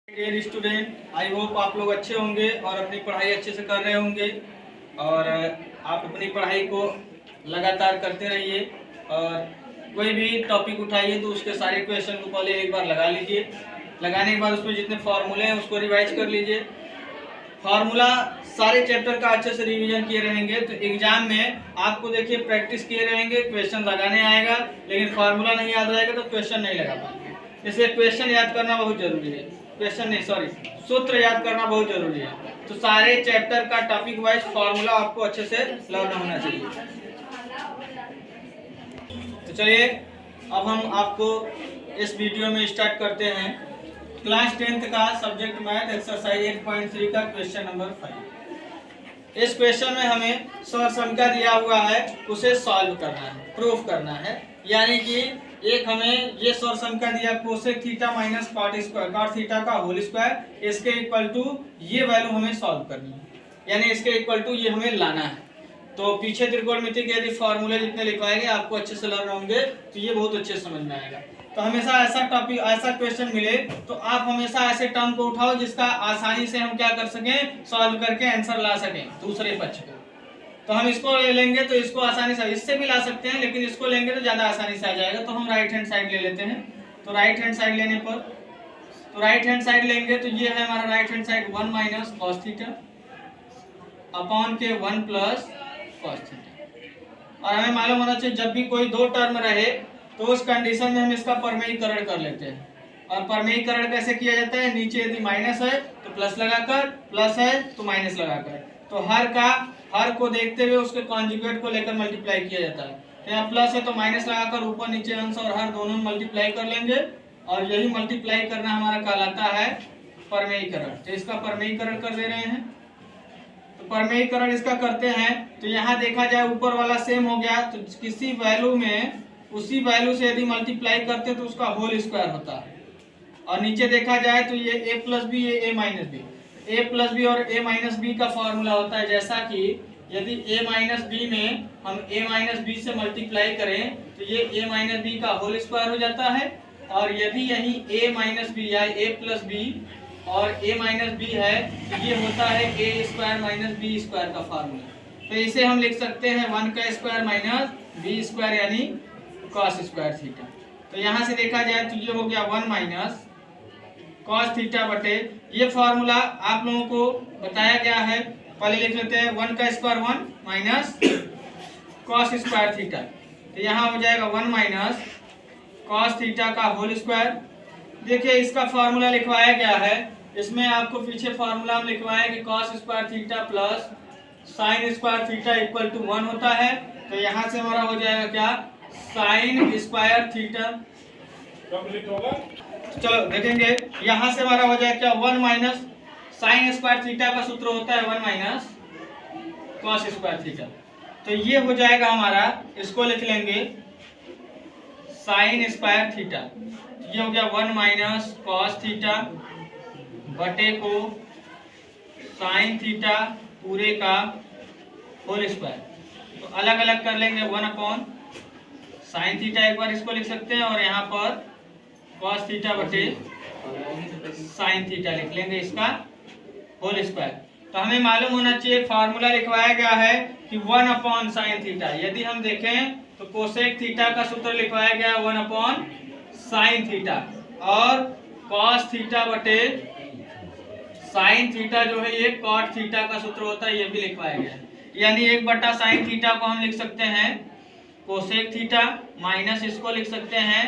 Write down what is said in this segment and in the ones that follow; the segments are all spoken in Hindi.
डियर स्टूडेंट, आई होप आप लोग अच्छे होंगे और अपनी पढ़ाई अच्छे से कर रहे होंगे और आप अपनी पढ़ाई को लगातार करते रहिए। और कोई भी टॉपिक उठाइए तो उसके सारे क्वेश्चन को पहले एक बार लगा लीजिए। लगाने के बाद उसमें जितने फार्मूले हैं उसको रिवाइज कर लीजिए। फार्मूला सारे चैप्टर का अच्छे से रिवीजन किए रहेंगे तो एग्जाम में आपको देखिए प्रैक्टिस किए रहेंगे, क्वेश्चन लगाने आएगा, लेकिन फार्मूला नहीं याद रहेगा तो क्वेश्चन नहीं लगा पाएंगे। इसलिए क्वेश्चन याद करना बहुत जरूरी है। क्वेश्चन नहीं, सॉरी, सूत्र याद करना बहुत जरूरी है। तो सारे चैप्टर का टॉपिक वाइज फार्मूला आपको अच्छे से लर्न होना चाहिए। तो चलिए अब हम आपको इस वीडियो में स्टार्ट करते हैं क्लास 10th का सब्जेक्ट मैथ एक्सरसाइज 8.3 का क्वेश्चन नंबर 5। इस क्वेश्चन में हमें संख्या दिया हुआ है, उसे सॉल्व करना है, प्रूफ करना है। यानी कि एक हमें ये संख्या दिया cosec theta minus cot square, cot theta का होल स्क्वायर, इसके इक्वल टू ये वैल्यू हमें सॉल्व करनी है, यानी इसके इक्वल टू ये हमें लाना है। तो पीछे त्रिकोणमिति के यदि फॉर्मूले जितने लिखवाएंगे आपको अच्छे से लर्न होंगे तो ये बहुत अच्छे समझ में आएगा। तो हमेशा ऐसा टॉपिक, ऐसा क्वेश्चन मिले तो आप हमेशा ऐसे टर्म को उठाओ जिसका आसानी से हम क्या कर सकें, सॉल्व करके आंसर ला सकें दूसरे पक्ष को। तो हम इसको ले लेंगे तो इसको आसानी से, इससे भी ला सकते हैं लेकिन इसको लेंगे तो ज्यादा आसानी से आ जाएगा। तो हम राइट हैंड साइड ले लेते हैं। तो राइट हैंड साइड लेने पर, तो राइट हैंड साइड लेंगे तो ये है हमारा right hand side 1 minus cos theta upon के 1 प्लस कॉस थीटा। और हमें मालूम होना चाहिए जब भी कोई दो टर्म रहे तो उस कंडीशन में हम इसका परमेयीकरण कर लेते हैं। और परमेयीकरण कैसे किया जाता है, नीचे यदि माइनस है तो प्लस लगाकर, प्लस है तो माइनस लगाकर। तो हर को देखते हुए उसके कॉन्जुगेट को लेकर मल्टीप्लाई किया जाता है। तो यहाँ प्लस है तो माइनस लगाकर ऊपर नीचे अंश और हर दोनों मल्टीप्लाई कर लेंगे और यही मल्टीप्लाई करना हमारा कहलाता है परमेयीकरण। तो इसका परमेयीकरण कर दे रहे हैं। तो परमेयीकरण इसका करते हैं तो यहाँ देखा जाए ऊपर वाला सेम हो गया, तो किसी वैल्यू में उसी वैल्यू से यदि मल्टीप्लाई करते तो उसका होल स्क्वायर होता है। और नीचे देखा जाए तो ये a प्लस बी, ये a minus b, a plus b और a माइनस बी का फॉर्मूला होता है। जैसा कि यदि a माइनस बी में हम a माइनस बी से मल्टीप्लाई करें तो ये a माइनस बी का होल स्क्वायर हो जाता है। और यदि यही a माइनस बी या a प्लस बी और a माइनस बी है तो ये होता है a square minus b square का फार्मूला। तो इसे हम लिख सकते हैं 1 का स्क्वायर माइनस बी स्क्वायर यानी कॉस स्क्वायर थीटा। तो यहाँ से देखा जाए तो ये हो गया 1 माइनस कॉस थीटा बटे, ये फॉर्मूला आप लोगों को बताया गया है, पहले लिख लेते हैं 1 का square 1 minus cos square theta. तो यहाँ हो जाएगा 1 माइनस कॉस थीटा का होल स्क्वायर। देखिए इसका फॉर्मूला लिखवाया गया है, इसमें आपको पीछे फॉर्मूला हम लिखवाए कि cos square theta plus sine square theta equal to 1 होता है। तो यहाँ से हमारा हो जाएगा क्या, साइन स्क्वायर थीटा। चलो देखेंगे यहाँ से हमारा हो जाएगा क्या, 1 माइनस साइन स्क्वायर थीटा का सूत्र होता है 1 माइनस कॉस स्क्वायर थीटा। तो ये हो जाएगा हमारा, इसको लिख लेंगे साइन स्क्वायर थीटा। ये हो गया 1 माइनस कॉस थीटा बटे को साइन थीटा पूरे का होल स्क्वायर। तो अलग अलग कर लेंगे, 1 अपॉन साइन थीटा एक बार इसको लिख सकते हैं और यहाँ पर कॉस थीटा बटे साइन थीटा लिख लेंगे इसका होल स्क्वायर। तो हमें मालूम होना चाहिए फार्मूला लिखवाया गया है कि 1 अपॉन साइन थीटा। यदि हम देखें तो कोसेक थीटा का सूत्र लिखवाया गया है 1 अपॉन साइन थीटा और कॉस थीटा बटे साइन थीटा जो है ये कॉट थीटा का सूत्र होता है, ये भी लिखवाया गया है। यानी 1 बटा साइन थीटा को हम लिख सकते हैं कोसेक थीटा माइनस इसको लिख सकते हैं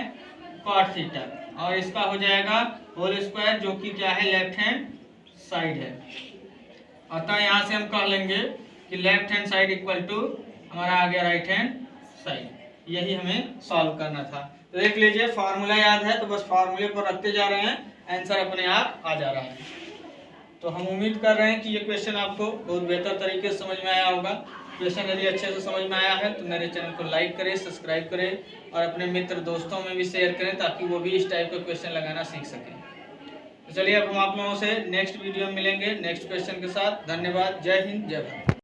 कॉट थीटा और इसका हो जाएगा होल स्क्वायर जो कि क्या है, लेफ्ट हैंड साइड है। अतः यहाँ से हम कह लेंगे कि left hand side equal to हमारा आ गया राइट हैंड साइड। यही हमें सॉल्व करना था। तो देख लीजिए फार्मूला याद है तो बस फार्मूले पर रखते जा रहे हैं, आंसर अपने आप आ जा रहा है। तो हम उम्मीद कर रहे हैं कि ये क्वेश्चन आपको बहुत बेहतर तरीके से समझ में आया होगा। क्वेश्चन यदि अच्छे से समझ में आया है तो मेरे चैनल को लाइक करें, सब्सक्राइब करें और अपने मित्र दोस्तों में भी शेयर करें ताकि वो भी इस टाइप का क्वेश्चन लगाना सीख सकें। तो चलिए अब हम आप लोगों से नेक्स्ट वीडियो में मिलेंगे नेक्स्ट क्वेश्चन के साथ। धन्यवाद, जय हिंद, जय भारत।